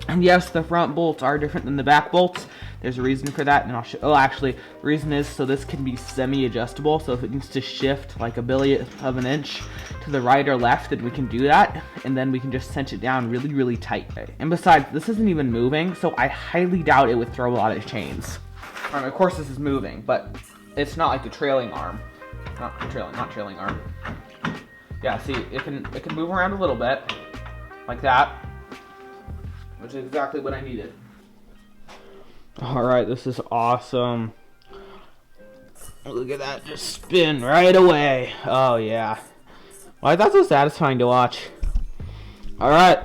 And yes, the front bolts are different than the back bolts. There's a reason for that, and I'll show. Oh, actually, the reason is so this can be semi-adjustable. So if it needs to shift like a billionth of an inch to the right or left, then we can do that, and then we can just cinch it down really, really tight. And besides, this isn't even moving, so I highly doubt it would throw a lot of chains. Of course, this is moving, but it's not like the trailing arm. Not trailing arm. Yeah, see, it can move around a little bit, like that, which is exactly what I needed. Alright, this is awesome. Look at that, just spin right away. Oh, yeah. Well, that's so satisfying to watch. Alright.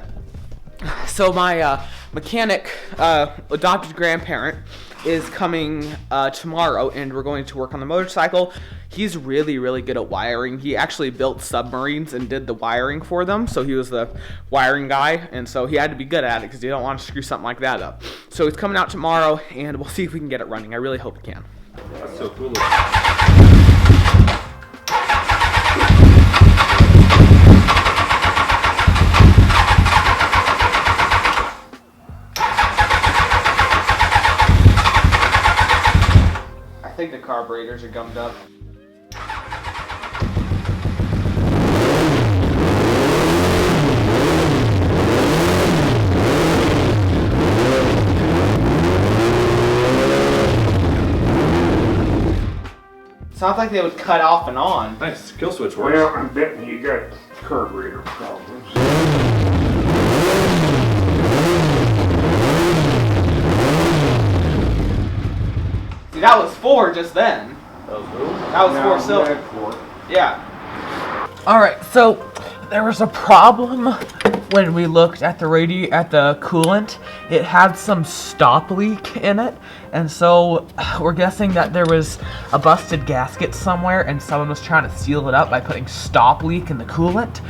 So my mechanic, adopted grandparent, is coming tomorrow, and we're going to work on the motorcycle. He's really, really good at wiring. He actually built submarines and did the wiring for them, so he was the wiring guy, and so he had to be good at it because you don't want to screw something like that up. So he's coming out tomorrow, and we'll see if we can get it running. I really hope we can. That's so cool. I think the carburetors are gummed up. Sounds like they would cut off and on. Nice, kill switch works. Well, I'm betting you got carburetor problems. See, that was 4 just then. That was cool. That was 4 cylinder. cylinder. Yeah. Alright, so there was a problem when we looked at the coolant. It had some stop leak in it, and so we're guessing that there was a busted gasket somewhere and someone was trying to seal it up by putting stop leak in the coolant.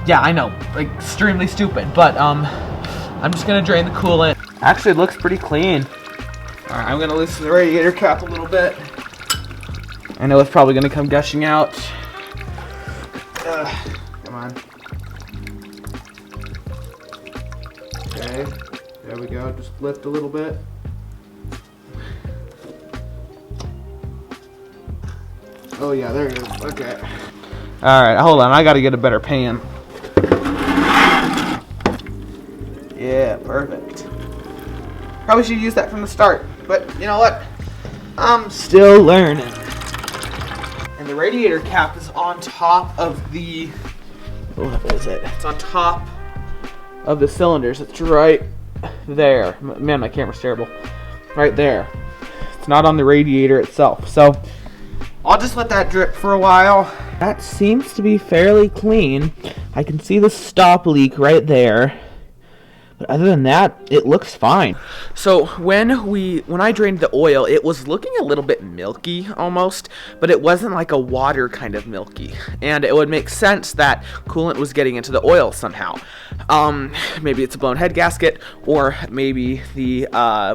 Yeah, I know, like, extremely stupid, but I'm just gonna drain the coolant. Actually, it looks pretty clean. Alright, I'm gonna loosen the radiator cap a little bit. I know it's probably gonna come gushing out. Come on. Okay, there we go. Just lift a little bit. Oh yeah, there it is. Okay. Alright, hold on. I gotta get a better pan. Yeah, perfect. Probably should use that from the start, but you know what? I'm still learning. And the radiator cap is on top of the... What is it? It's on top of the cylinders. It's right there. Man, my camera's terrible. Right there. It's not on the radiator itself. So I'll just let that drip for a while. That seems to be fairly clean. I can see the stop leak right there. But other than that, it looks fine. So when I drained the oil, it was looking a little bit milky almost, but it wasn't like a water kind of milky. And it would make sense that coolant was getting into the oil somehow. Maybe it's a blown head gasket, or maybe the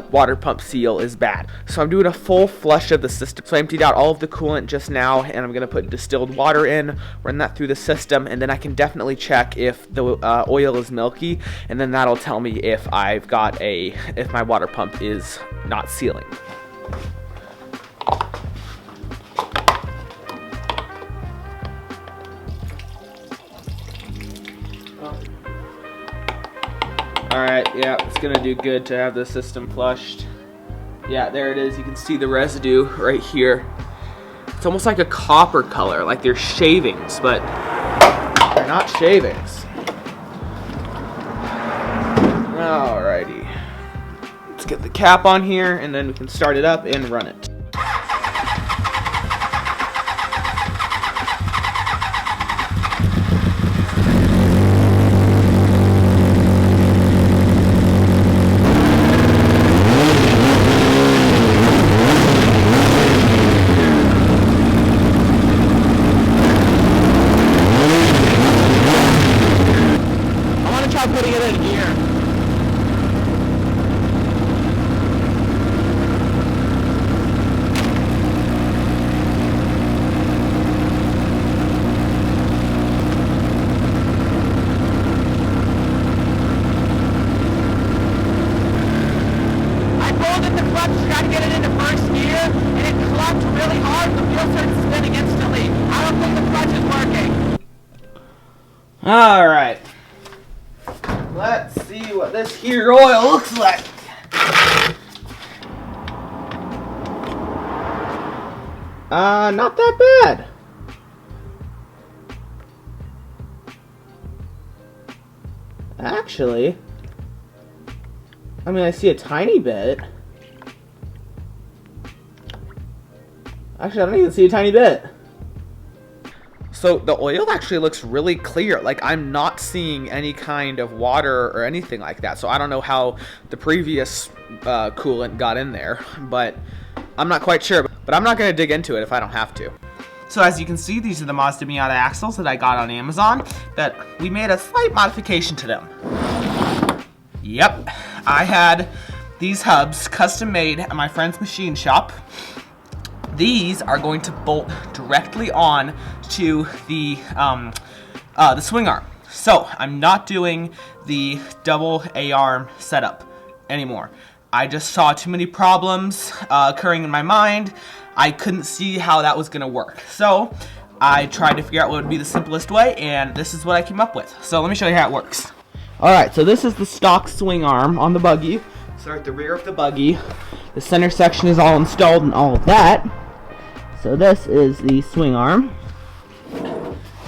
water pump seal is bad. So I'm doing a full flush of the system. So I emptied out all of the coolant just now, and I'm gonna put distilled water in, run that through the system, and then I can definitely check if the oil is milky, and then that'll tell me if if my water pump is not sealing. Alright, yeah, it's gonna do good to have the system flushed. Yeah, there it is. You can see the residue right here. It's almost like a copper color, like they're shavings, but they're not shavings. Alrighty. Let's get the cap on here, and then we can start it up and run it. I want to try putting it in gear. wheel starts spinning instantly. I don't think the clutch is working. Alright. Let's see what this here oil looks like. Not that bad. Actually, I mean, I see a tiny bit. Actually, I don't even see a tiny bit. So the oil actually looks really clear. Like, I'm not seeing any kind of water or anything like that. So I don't know how the previous coolant got in there, but I'm not quite sure. But I'm not going to dig into it if I don't have to. So as you can see, these are the Mazda Miata axles that I got on Amazon that we made a slight modification to them. Yep, I had these hubs custom made at my friend's machine shop. These are going to bolt directly on to the swing arm. So I'm not doing the double A-arm setup anymore. I just saw too many problems occurring in my mind. I couldn't see how that was going to work. So I tried to figure out what would be the simplest way, and this is what I came up with. So let me show you how it works. Alright, so this is the stock swing arm on the buggy. So at the rear of the buggy, the center section is all installed and all of that. So this is the swing arm.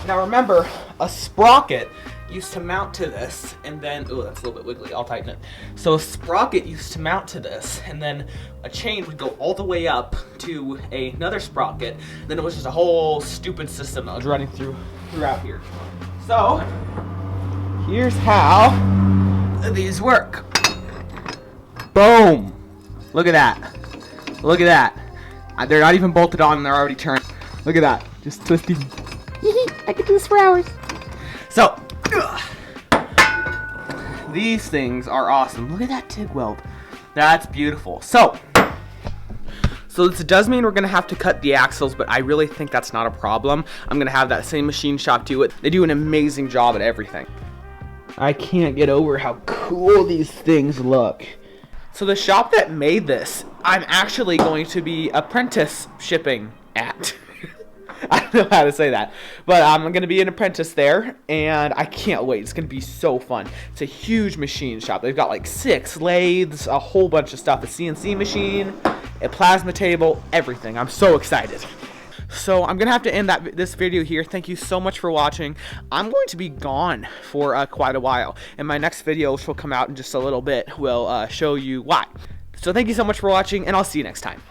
Now remember, a sprocket used to mount to this, and then, oh, that's a little bit wiggly, I'll tighten it. So a sprocket used to mount to this, and then a chain would go all the way up to another sprocket. Then it was just a whole stupid system that was running throughout here. So, here's how these work. Boom! Look at that. Look at that. They're not even bolted on and they're already turned. Look at that. Just twisting. I could do this for hours. So, these things are awesome. Look at that TIG weld. That's beautiful. So this does mean we're going to have to cut the axles, but I really think that's not a problem. I'm going to have that same machine shop do it. They do an amazing job at everything. I can't get over how cool these things look. So the shop that made this, I'm actually going to be apprentice shipping at. I don't know how to say that, but I'm going to be an apprentice there, and I can't wait. It's going to be so fun. It's a huge machine shop. They've got like 6 lathes, a whole bunch of stuff, a CNC machine, a plasma table, everything. I'm so excited. So I'm going to have to end this video here. Thank you so much for watching. I'm going to be gone for quite a while, and my next video, which will come out in just a little bit, will show you why. So thank you so much for watching, and I'll see you next time.